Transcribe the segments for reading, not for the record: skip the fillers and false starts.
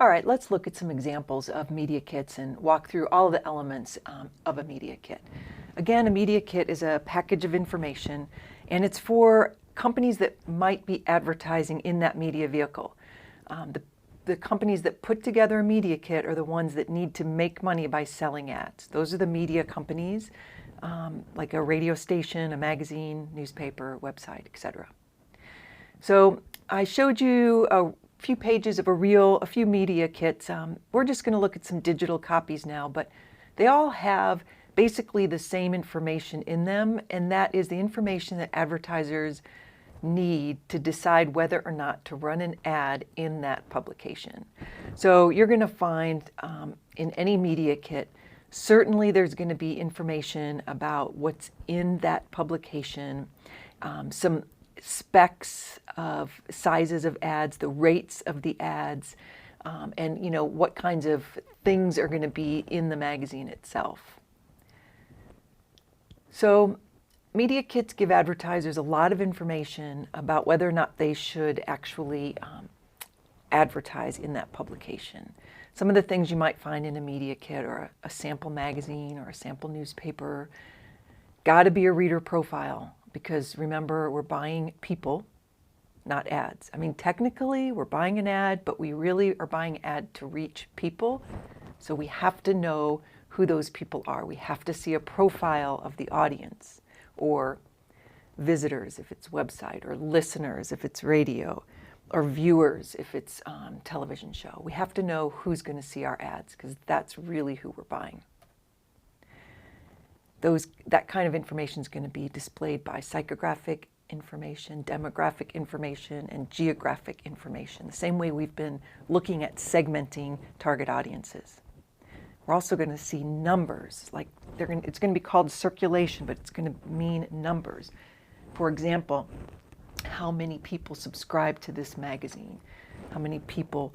All right, let's look at some examples of media kits and walk through all of the elements of a media kit. Again, a media kit is a package of information, and it's for companies that might be advertising in that media vehicle. The companies that put together a media kit are the ones that need to make money by selling ads. Those are the media companies, like a radio station, a magazine, newspaper, website, etc. So I showed you a few pages of a few media kits. We're just going to look at some digital copies now, but they all have basically the same information in them, and that is the information that advertisers need to decide whether or not to run an ad in that publication. So you're going to find in any media kit, certainly there's going to be information about what's in that publication, some specs of sizes of ads, the rates of the ads, and what kinds of things are going to be in the magazine itself. So media kits give advertisers a lot of information about whether or not they should actually advertise in that publication. Some of the things you might find in a media kit are a sample magazine or a sample newspaper. Got to be a reader profile, because remember, we're buying people, not ads. I mean, technically we're buying an ad, but we really are buying an ad to reach people. So we have to know who those people are. We have to see a profile of the audience, or visitors if it's website, or listeners if it's radio, or viewers if it's television show. We have to know who's going to see our ads, because that's really who we're buying. That kind of information is going to be displayed by psychographic information, demographic information, and geographic information, the same way we've been looking at segmenting target audiences. We're also going to see numbers, it's going to be called circulation, but it's going to mean numbers. For example, how many people subscribe to this magazine? How many people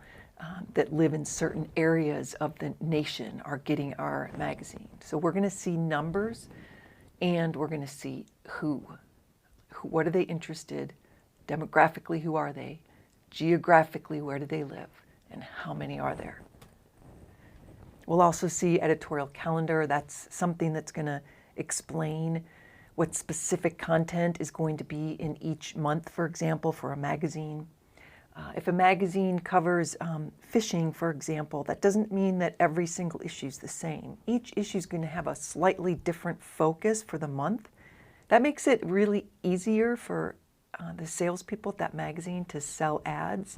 that live in certain areas of the nation are getting our magazine? So we're going to see numbers, and we're going to see what are they interested, demographically, who are they, geographically, where do they live, and how many are there. We'll also see editorial calendar. That's something that's going to explain what specific content is going to be in each month, for example, for a magazine. If a magazine covers fishing, for example, that doesn't mean that every single issue is the same. Each issue is going to have a slightly different focus for the month. That makes it really easier for the salespeople at that magazine to sell ads,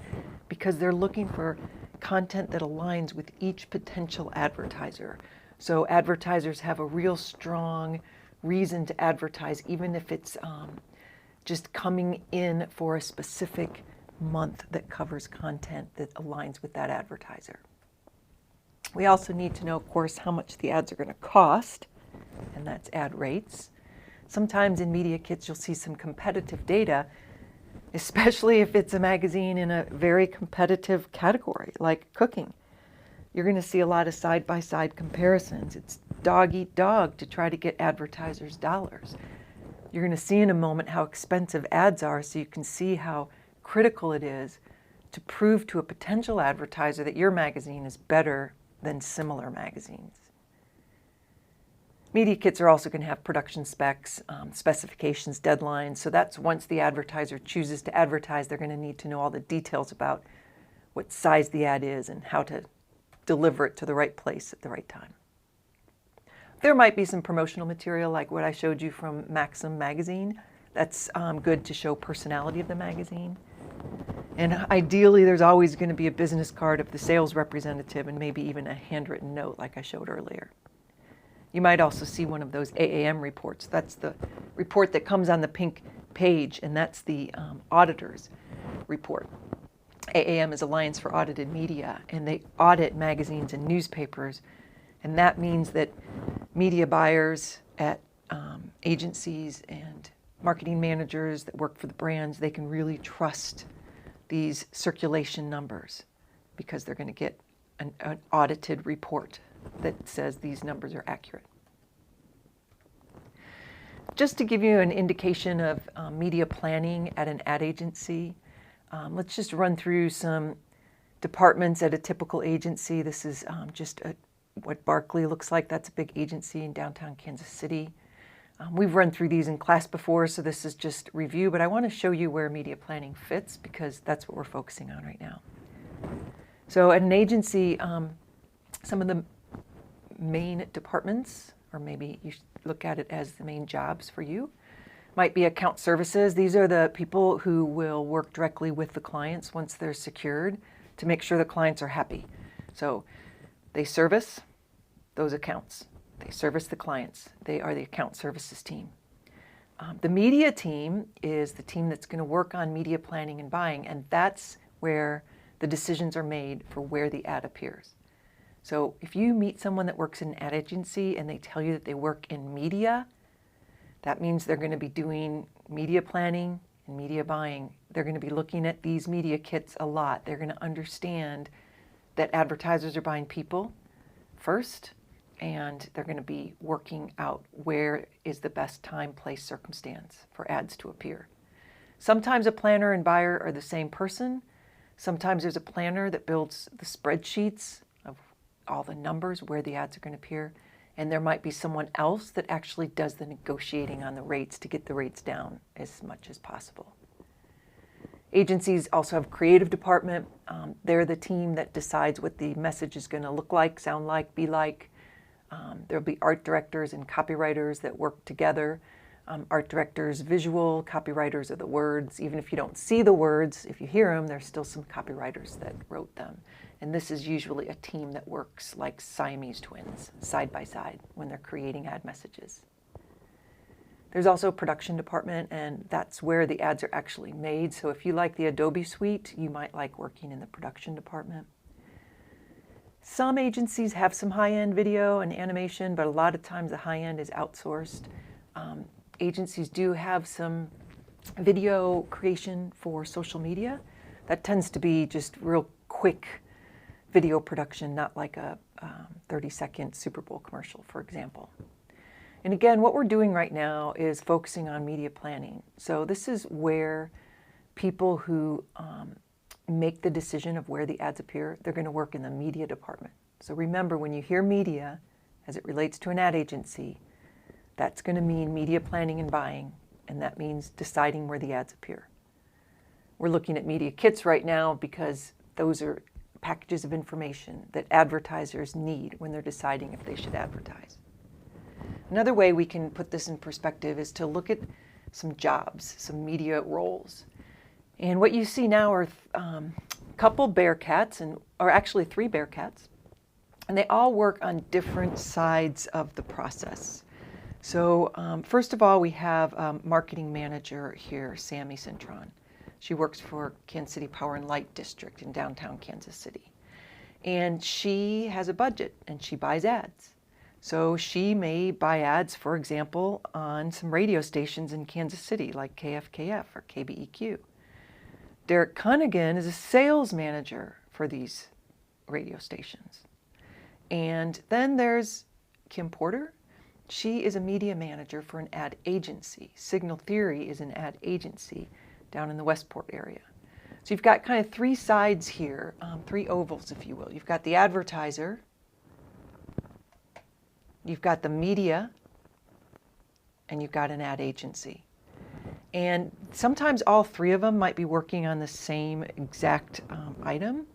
because they're looking for content that aligns with each potential advertiser. So advertisers have a real strong reason to advertise, even if it's just coming in for a specific month that covers content that aligns with that advertiser. We also need to know, of course, how much the ads are going to cost, and that's ad rates. Sometimes in media kits you'll see some competitive data, especially if it's a magazine in a very competitive category like cooking. You're going to see a lot of side-by-side comparisons. It's dog eat dog to try to get advertisers' dollars. You're going to see in a moment how expensive ads are, so you can see how critical it is to prove to a potential advertiser that your magazine is better than similar magazines. Media kits are also going to have production specs, specifications, deadlines. So that's once the advertiser chooses to advertise, they're going to need to know all the details about what size the ad is and how to deliver it to the right place at the right time. There might be some promotional material like what I showed you from Maxim magazine. That's good to show personality of the magazine. And ideally, there's always going to be a business card of the sales representative and maybe even a handwritten note like I showed earlier. You might also see one of those AAM reports. That's the report that comes on the pink page, and that's the auditor's report. AAM is Alliance for Audited Media, and they audit magazines and newspapers, and that means that media buyers at agencies and marketing managers that work for the brands, they can really trust these circulation numbers because they're going to get an audited report that says these numbers are accurate. Just to give you an indication of media planning at an ad agency, let's just run through some departments at a typical agency. This is what Barkley looks like. That's a big agency in downtown Kansas City. We've run through these in class before, so this is just review, but I want to show you where media planning fits because that's what we're focusing on right now. So at an agency, some of the main departments, or maybe you should look at it as the main jobs for you, might be account services. These are the people who will work directly with the clients once they're secured to make sure the clients are happy. So they service those accounts. They service the clients. They are the account services team. The media team is the team that's going to work on media planning and buying, and that's where the decisions are made for where the ad appears. So if you meet someone that works in an ad agency and they tell you that they work in media, that means they're going to be doing media planning and media buying. They're going to be looking at these media kits a lot. They're going to understand that advertisers are buying people first, and they're going to be working out where is the best time, place, circumstance for ads to appear. Sometimes a planner and buyer are the same person. Sometimes there's a planner that builds the spreadsheets of all the numbers where the ads are going to appear, and there might be someone else that actually does the negotiating on the rates to get the rates down as much as possible. Agencies also have a creative department. They're the team that decides what the message is going to look like, sound like, be like. There'll be art directors and copywriters that work together. Art directors, visual, copywriters are the words. Even if you don't see the words, if you hear them, there's still some copywriters that wrote them. And this is usually a team that works like Siamese twins, side by side, when they're creating ad messages. There's also a production department, and that's where the ads are actually made. So if you like the Adobe suite, you might like working in the production department. Some agencies have some high-end video and animation, but a lot of times the high-end is outsourced. Agencies do have some video creation for social media. That tends to be just real quick video production, not like a 30-second Super Bowl commercial, for example. And again, what we're doing right now is focusing on media planning. So this is where people who make the decision of where the ads appear, they're going to work in the media department. So remember, when you hear media, as it relates to an ad agency, that's going to mean media planning and buying, and that means deciding where the ads appear. We're looking at media kits right now because those are packages of information that advertisers need when they're deciding if they should advertise. Another way we can put this in perspective is to look at some jobs, some media roles. And what you see now are a couple Bearcats, or actually 3 Bearcats, and they all work on different sides of the process. So first of all, we have a marketing manager here, Sammy Cintron. She works for Kansas City Power and Light District in downtown Kansas City. And she has a budget, and she buys ads. So she may buy ads, for example, on some radio stations in Kansas City, like KFKF or KBEQ. Derek Cunningham is a sales manager for these radio stations. And then there's Kim Porter. She is a media manager for an ad agency. Signal Theory is an ad agency down in the Westport area. So you've got kind of 3 sides here, 3 ovals, if you will. You've got the advertiser, you've got the media, and you've got an ad agency. And sometimes all 3 of them might be working on the same exact item,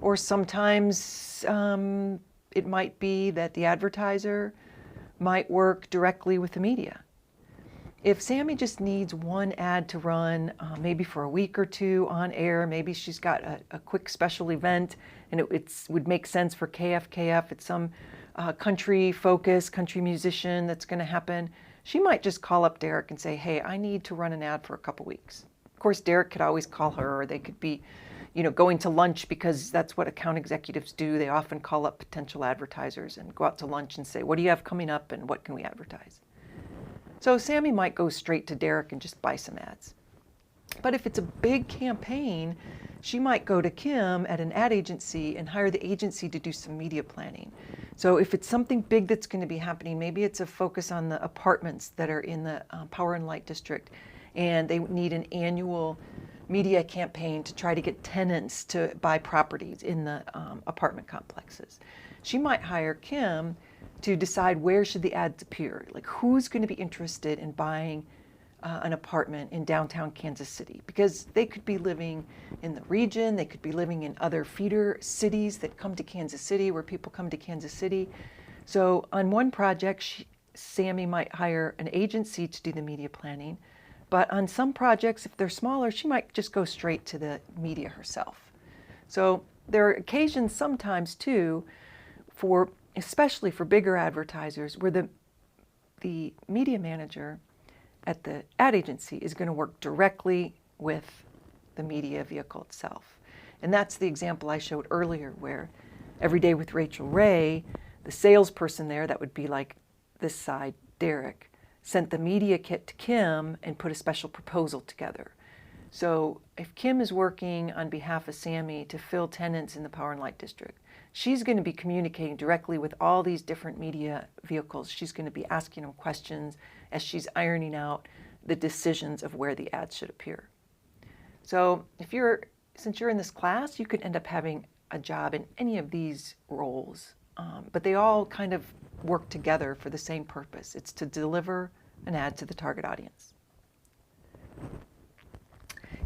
or sometimes it might be that the advertiser might work directly with the media. If Sammy just needs one ad to run, maybe for a week or 2 on air, maybe she's got a quick special event, and it would make sense for KFKF, it's some country musician that's going to happen, she might just call up Derek and say, hey, I need to run an ad for a couple weeks. Of course, Derek could always call her, or they could be, going to lunch, because that's what account executives do. They often call up potential advertisers and go out to lunch and say, what do you have coming up and what can we advertise? So Sammy might go straight to Derek and just buy some ads. But if it's a big campaign, she might go to Kim at an ad agency and hire the agency to do some media planning. So if it's something big that's going to be happening, maybe it's a focus on the apartments that are in the Power and Light District, and they need an annual media campaign to try to get tenants to buy properties in the apartment complexes. She might hire Kim to decide where should the ads appear, like who's going to be interested in buying an apartment in downtown Kansas City, because they could be living in the region, they could be living in other feeder cities that come to Kansas City, where people come to Kansas City. So on one project, Sammy might hire an agency to do the media planning, but on some projects, if they're smaller, she might just go straight to the media herself. So there are occasions sometimes too, especially for bigger advertisers, where the media manager at the ad agency is going to work directly with the media vehicle itself. And that's the example I showed earlier, where Every Day with Rachel Ray, the salesperson there, that would be like this side, Derek, sent the media kit to Kim and put a special proposal together. So if Kim is working on behalf of Sammy to fill tenants in the Power and Light District, she's going to be communicating directly with all these different media vehicles. She's going to be asking them questions as she's ironing out the decisions of where the ads should appear. So since you're in this class, you could end up having a job in any of these roles, but they all kind of work together for the same purpose. It's to deliver an ad to the target audience.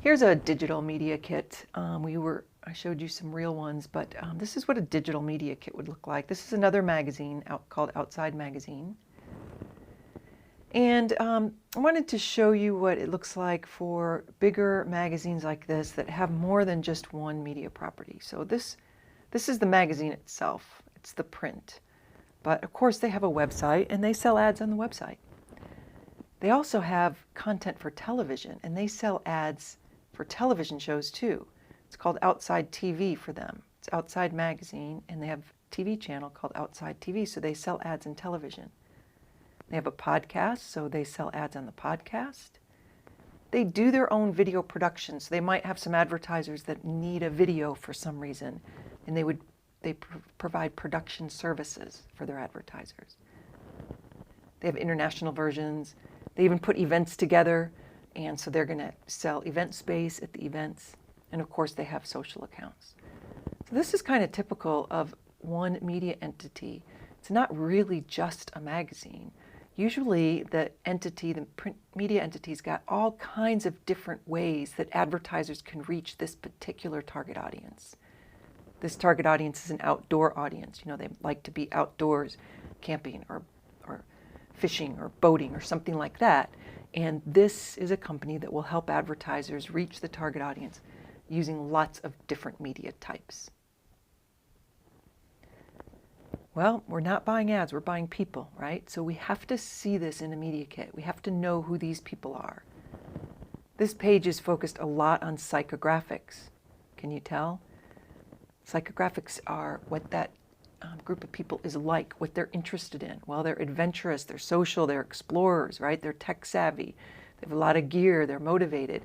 Here's a digital media kit. I showed you some real ones, but this is what a digital media kit would look like. This is another magazine called Outside Magazine. And I wanted to show you what it looks like for bigger magazines like this that have more than just one media property. So this is the magazine itself. It's the print. But of course they have a website and they sell ads on the website. They also have content for television, and they sell ads for television shows too. It's called Outside TV for them. It's Outside Magazine, and they have a TV channel called Outside TV, so they sell ads in television. They have a podcast, so they sell ads on the podcast. They do their own video production, so they might have some advertisers that need a video for some reason, and they provide production services for their advertisers. They have international versions. They even put events together, and so they're going to sell event space at the events. And of course, they have social accounts. So this is kind of typical of one media entity. It's not really just a magazine. Usually the print media entity's got all kinds of different ways that advertisers can reach this particular target audience. This target audience is an outdoor audience. They like to be outdoors, camping or fishing or boating or something like that. And this is a company that will help advertisers reach the target audience using lots of different media types. Well, we're not buying ads, we're buying people, right? So we have to see this in a media kit. We have to know who these people are. This page is focused a lot on psychographics. Can you tell? Psychographics are what that group of people is like, what they're interested in. Well, they're adventurous, they're social, they're explorers, right? They're tech savvy, they have a lot of gear, they're motivated.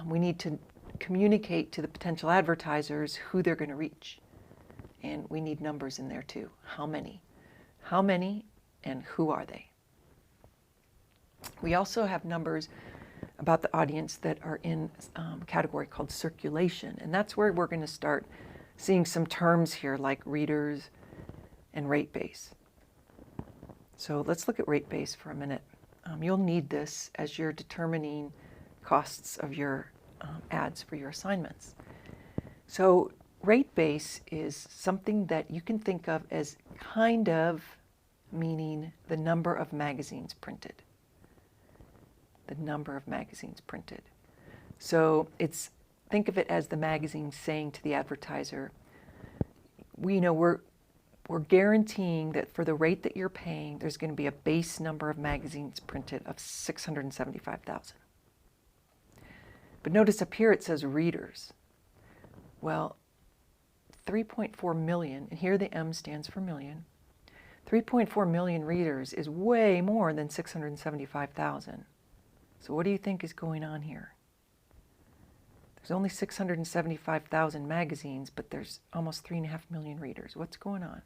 We need to communicate to the potential advertisers who they're going to reach. And we need numbers in there too. How many? How many and who are they? We also have numbers about the audience that are in a category called circulation. And that's where we're going to start seeing some terms here like readers and rate base. So let's look at rate base for a minute. You'll need this as you're determining costs of your ads for your assignments. So rate base is something that you can think of as kind of meaning the number of magazines printed. The number of magazines printed. So think of it as the magazine saying to the advertiser, we're guaranteeing that for the rate that you're paying, there's going to be a base number of magazines printed of 675,000. But notice up here it says readers. Well, 3.4 million, and here the M stands for million, 3.4 million readers is way more than 675,000. So what do you think is going on here? There's only 675,000 magazines, but there's almost 3.5 million readers. What's going on?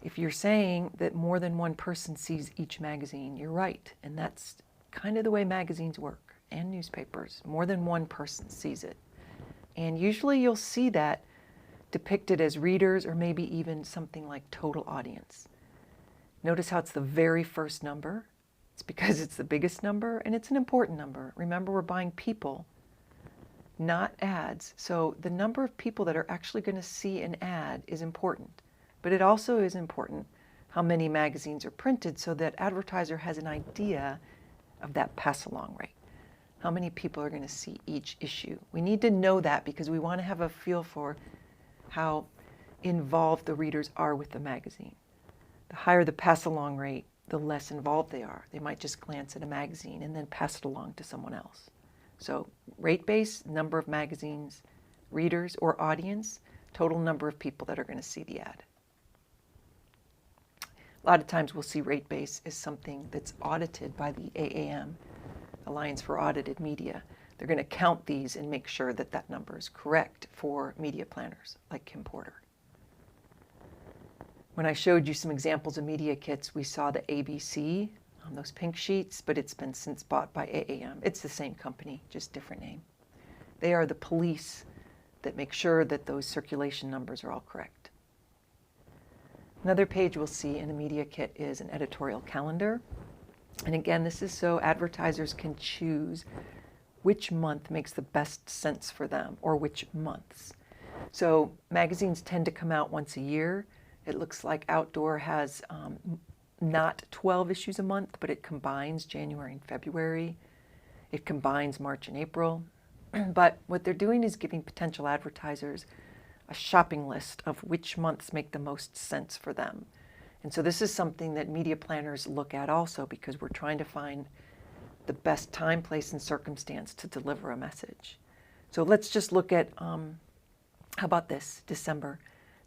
If you're saying that more than one person sees each magazine, you're right. And that's kind of the way magazines work. and newspapers. More than one person sees it. And usually you'll see that depicted as readers or maybe even something like total audience. Notice how it's the very first number. It's because it's the biggest number and it's an important number. Remember, we're buying people, not ads. So the number of people that are actually going to see an ad is important. But it also is important how many magazines are printed so that advertiser has an idea of that pass-along rate. How many people are going to see each issue? We need to know that because we want to have a feel for how involved the readers are with the magazine. The higher the pass-along rate, the less involved they are. They might just glance at a magazine and then pass it along to someone else. So rate base, number of magazines, readers or audience, total number of people that are going to see the ad. A lot of times we'll see rate base as something that's audited by the AAM, Alliance for Audited Media. They're going to count these and make sure that that number is correct for media planners like Kim Porter. When I showed you some examples of media kits, we saw the ABC on those pink sheets, but it's been since bought by AAM. It's the same company, just different name. They are the police that make sure that those circulation numbers are all correct. Another page we'll see in a media kit is an editorial calendar. And again, this is so advertisers can choose which month makes the best sense for them, or which months. So magazines tend to come out once a year. It looks like Outdoor has not 12 issues a month, but it combines January and February. It combines March and April. But what they're doing is giving potential advertisers a shopping list of which months make the most sense for them. And so this is something that media planners look at also because we're trying to find the best time, place, and circumstance to deliver a message. So let's just look at, how about this, December,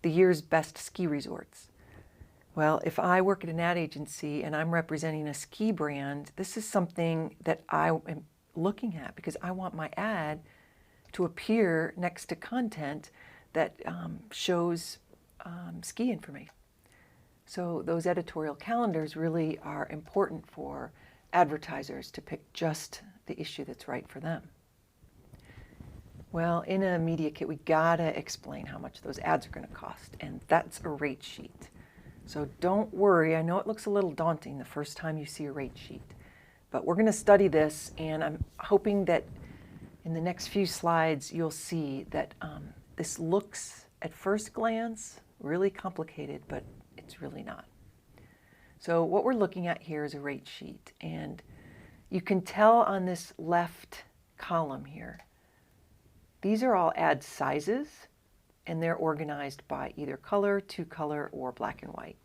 the year's best ski resorts. Well, if I work at an ad agency and I'm representing a ski brand, this is something that I am looking at because I want my ad to appear next to content that shows ski information. So those editorial calendars really are important for advertisers to pick just the issue that's right for them. Well, in a media kit, we gotta explain how much those ads are gonna cost, and that's a rate sheet. So don't worry, I know it looks a little daunting the first time you see a rate sheet, but we're gonna study this, and I'm hoping that in the next few slides, you'll see that this looks, at first glance, really complicated, but it's really not. So what we're looking at here is a rate sheet, and you can tell on this left column here, these are all ad sizes, and they're organized by either color, two color, or black and white.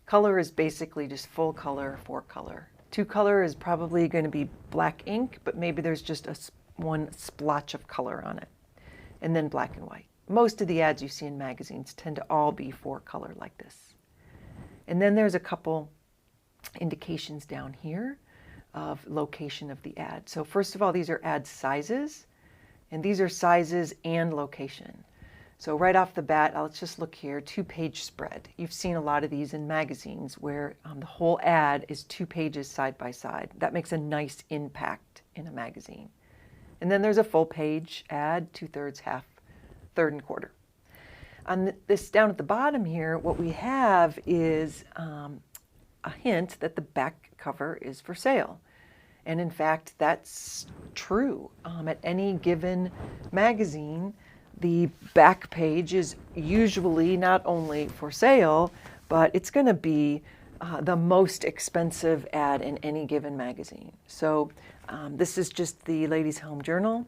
Color is basically just full color, 4 color. 2 color is probably going to be black ink, but maybe there's just one splotch of color on it. And then black and white. Most of the ads you see in magazines tend to all be 4 color like this. And then there's a couple indications down here of location of the ad. So first of all, these are ad sizes, and these are sizes and location. So right off the bat, let's just look here, 2-page spread. You've seen a lot of these in magazines where the whole ad is 2 pages side by side. That makes a nice impact in a magazine. And then there's a full page ad, 2/3, half, third, and quarter. On this down at the bottom here, what we have is a hint that the back cover is for sale. And in fact, that's true. At any given magazine, the back page is usually not only for sale, but it's going to be the most expensive ad in any given magazine. So this is just the Ladies' Home Journal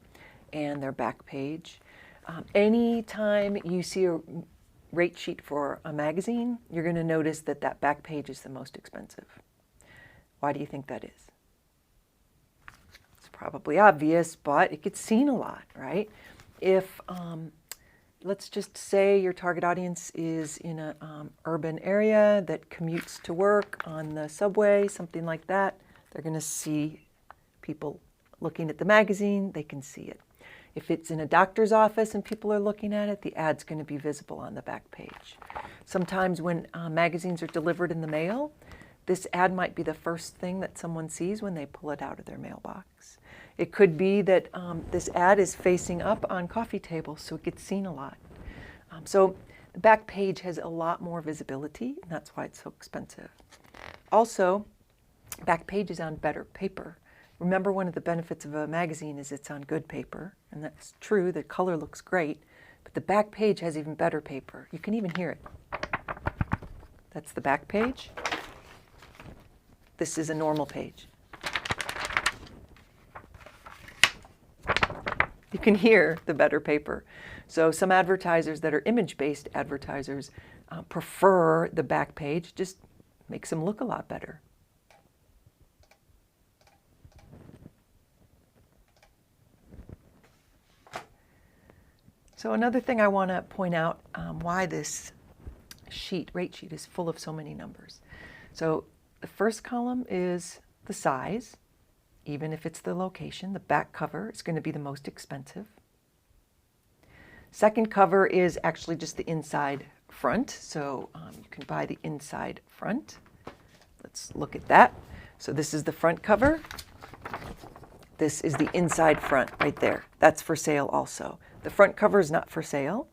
and their back page. Anytime you see a rate sheet for a magazine, you're going to notice that that back page is the most expensive. Why do you think that is? It's probably obvious, but it gets seen a lot, right? If, let's just say your target audience is in an urban area that commutes to work on the subway, something like that, they're going to see people looking at the magazine, they can see it. If it's in a doctor's office and people are looking at it, the ad's going to be visible on the back page. Sometimes when magazines are delivered in the mail, this ad might be the first thing that someone sees when they pull it out of their mailbox. It could be that this ad is facing up on coffee tables, so it gets seen a lot. So the back page has a lot more visibility, and that's why it's so expensive. Also, back page is on better paper. Remember, one of the benefits of a magazine is it's on good paper, and that's true. The color looks great, but the back page has even better paper. You can even hear it. That's the back page. This is a normal page. You can hear the better paper. So some advertisers that are image-based advertisers prefer the back page. Just makes them look a lot better. So another thing I want to point out why this rate sheet is full of so many numbers. So the first column is the size, even if it's the location. The back cover is going to be the most expensive. Second cover is actually just the inside front, so you can buy the inside front. Let's look at that. So this is the front cover. This is the inside front right there. That's for sale also. The front cover is not for sale.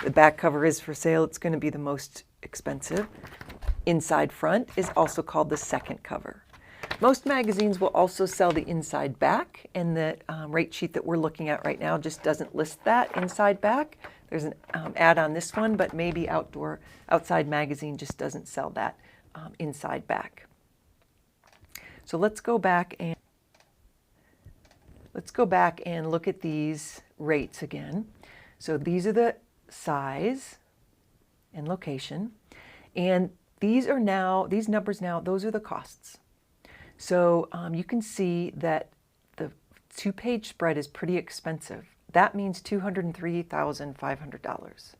The back cover is for sale. It's going to be the most expensive. Inside front is also called the second cover. Most magazines will also sell the inside back, and the rate sheet that we're looking at right now just doesn't list that inside back. There's an ad on this one, but maybe Outside Magazine just doesn't sell that inside back. So let's go back and look at these rates again. So these are the size and location, and these numbers now, those are the costs. So you can see that the 2-page spread is pretty expensive. That means $203,500.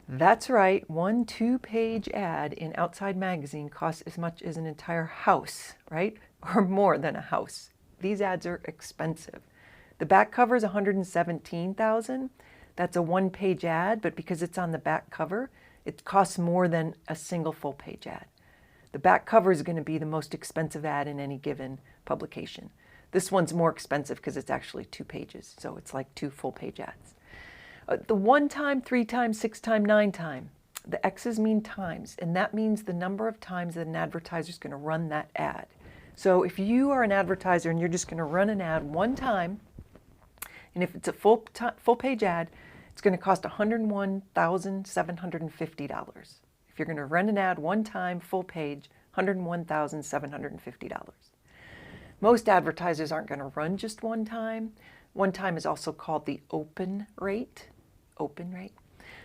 That's right, one 2-page ad in Outside Magazine costs as much as an entire house, right? Or more than a house. These ads are expensive. The back cover is $117,000. That's a 1-page ad, but because it's on the back cover, it costs more than a single full-page ad. The back cover is going to be the most expensive ad in any given publication. This one's more expensive because it's actually 2 pages, so it's like 2 full-page ads. The 1 time, 3 times, 6 time, 9 time, the X's mean times, and that means the number of times that an advertiser is going to run that ad. So if you are an advertiser and you're just going to run an ad 1 time, and if it's a full-page ad, it's going to cost $101,750. If you're going to run an ad 1 time, full page, $101,750. Most advertisers aren't going to run just 1 time. 1 time is also called the open rate.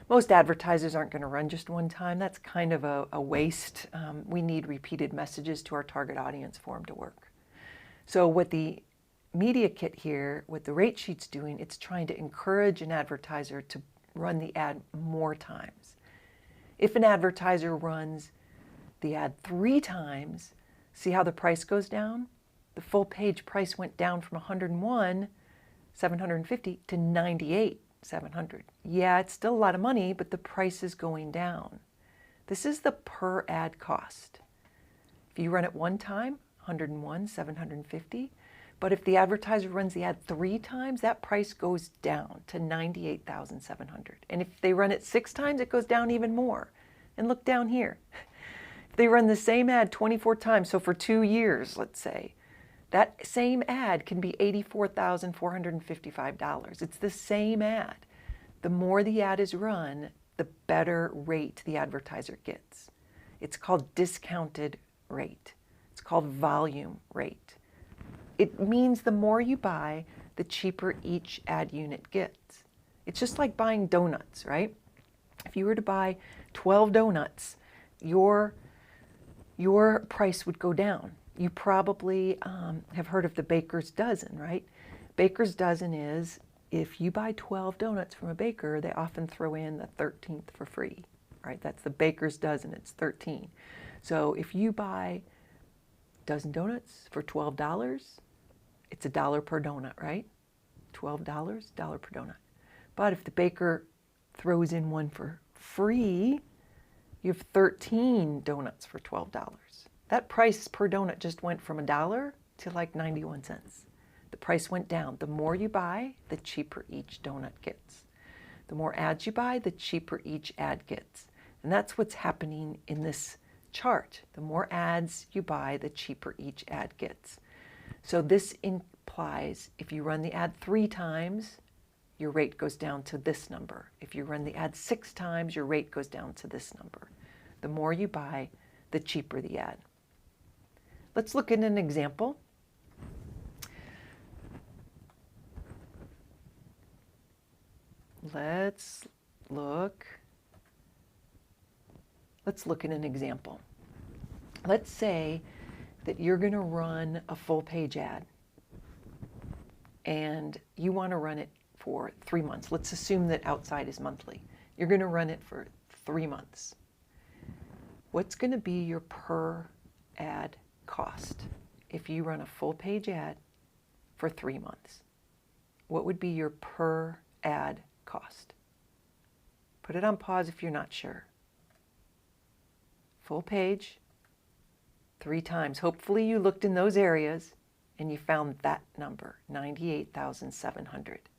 Most advertisers aren't going to run just 1 time. That's kind of a waste. We need repeated messages to our target audience for them to work. So what the media kit here, what the rate sheet's doing, it's trying to encourage an advertiser to run the ad more times. If an advertiser runs the ad 3 times, see how the price goes down? The full page price went down from $101,750 to $98,700. Yeah, it's still a lot of money, but the price is going down. This is the per ad cost. If you run it 1 time, $101,750. But if the advertiser runs the ad 3 times, that price goes down to $98,700. And if they run it 6 times, it goes down even more. And look down here. If they run the same ad 24 times, so for 2 years, let's say, that same ad can be $84,455. It's the same ad. The more the ad is run, the better rate the advertiser gets. It's called discounted rate. It's called volume rate. It means the more you buy, the cheaper each ad unit gets. It's just like buying donuts, right? If you were to buy 12 donuts, your price would go down. You probably have heard of the baker's dozen, right? Baker's dozen is, if you buy 12 donuts from a baker, they often throw in the 13th for free, right? That's the baker's dozen, it's 13. So if you buy a dozen donuts for $12, it's $1 per donut, right? $12, $1 per donut. But if the baker throws in one for free, you have 13 donuts for $12. That price per donut just went from $1 to like 91 cents. The price went down. The more you buy, the cheaper each donut gets. The more ads you buy, the cheaper each ad gets. And that's what's happening in this chart. The more ads you buy, the cheaper each ad gets. So this implies if you run the ad 3 times, your rate goes down to this number. If you run the ad 6 times, your rate goes down to this number. The more you buy, the cheaper the ad. Let's look at an example. Let's look at an example. Let's say that you're going to run a full page ad and you want to run it for 3 months. Let's assume that outside is monthly. You're going to run it for 3 months. What's going to be your per ad cost if you run a full page ad for 3 months? What would be your per ad cost? Put it on pause if you're not sure. Full page, 3 times. Hopefully you looked in those areas and you found that number, 98,700.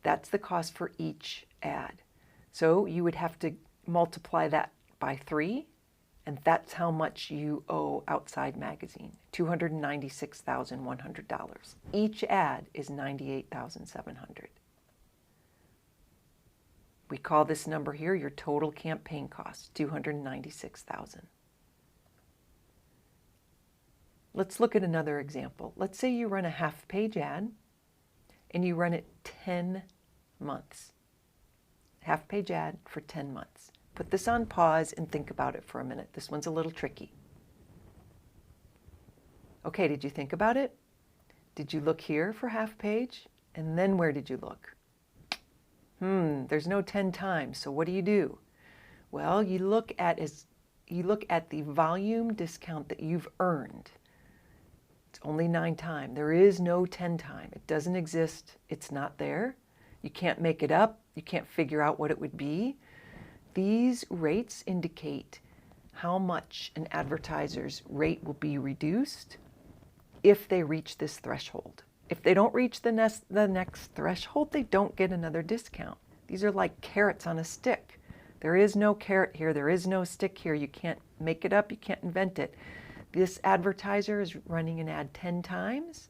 That's the cost for each ad. So you would have to multiply that by 3, and that's how much you owe Outside Magazine, $296,100. Each ad is $98,700. We call this number here your total campaign cost, $296,000. Let's look at another example. Let's say you run a half-page ad and you run it 10 months. Half-page ad for 10 months. Put this on pause and think about it for a minute. This one's a little tricky. Okay, did you think about it? Did you look here for half-page? And then where did you look? There's no 10 times, so what do? Well, you look at the volume discount that you've earned. It's only 9 times. There is no 10 time. It doesn't exist. It's not there. You can't make it up. You can't figure out what it would be. These rates indicate how much an advertiser's rate will be reduced if they reach this threshold. If they don't reach the next threshold, they don't get another discount. These are like carrots on a stick. There is no carrot here. There is no stick here. You can't make it up. You can't invent it. This advertiser is running an ad 10 times,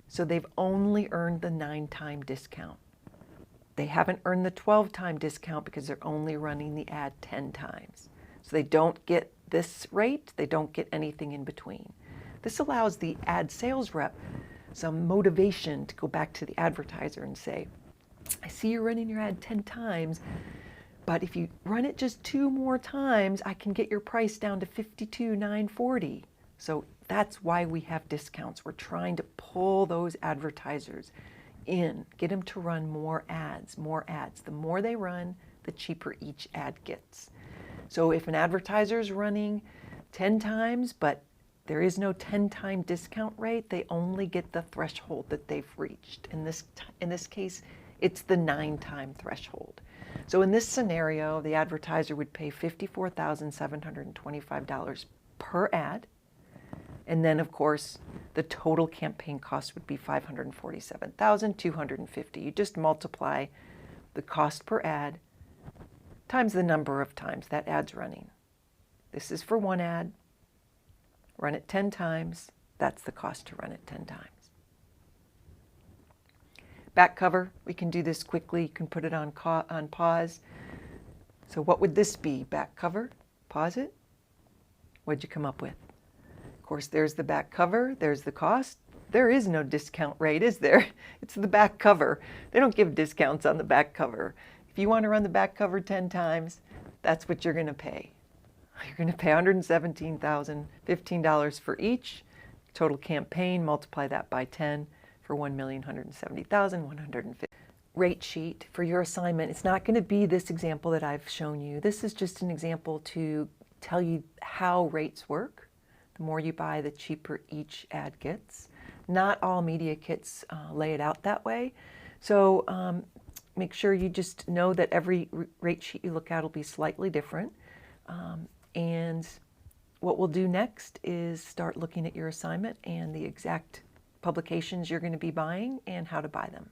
so they've only earned the 9-time discount. They haven't earned the 12-time discount because they're only running the ad 10 times. So they don't get this rate. They don't get anything in between. This allows the ad sales rep some motivation to go back to the advertiser and say, I see you're running your ad 10 times, but if you run it just 2 more times, I can get your price down to $52,940. So that's why we have discounts. We're trying to pull those advertisers in, get them to run more ads, more ads. The more they run, the cheaper each ad gets. So if an advertiser is running 10 times, but there is no 10-time discount rate, they only get the threshold that they've reached. In this case, it's the 9-time threshold. So in this scenario, the advertiser would pay $54,725 per ad. And then, of course, the total campaign cost would be $547,250. You just multiply the cost per ad times the number of times that ad's running. This is for one ad. Run it 10 times. That's the cost to run it 10 times. Back cover, we can do this quickly. You can put it on pause. So what would this be? Back cover, pause it. What'd you come up with? Of course, there's the back cover. There's the cost. There is no discount rate, is there? It's the back cover. They don't give discounts on the back cover. If you want to run the back cover 10 times, that's what you're going to pay. You're going to pay $117,015 for each. Total campaign, multiply that by 10 for $1,170,150. Rate sheet for your assignment. It's not going to be this example that I've shown you. This is just an example to tell you how rates work. The more you buy, the cheaper each ad gets. Not all media kits lay it out that way. So make sure you just know that every rate sheet you look at will be slightly different. And what we'll do next is start looking at your assignment and the exact publications you're going to be buying and how to buy them.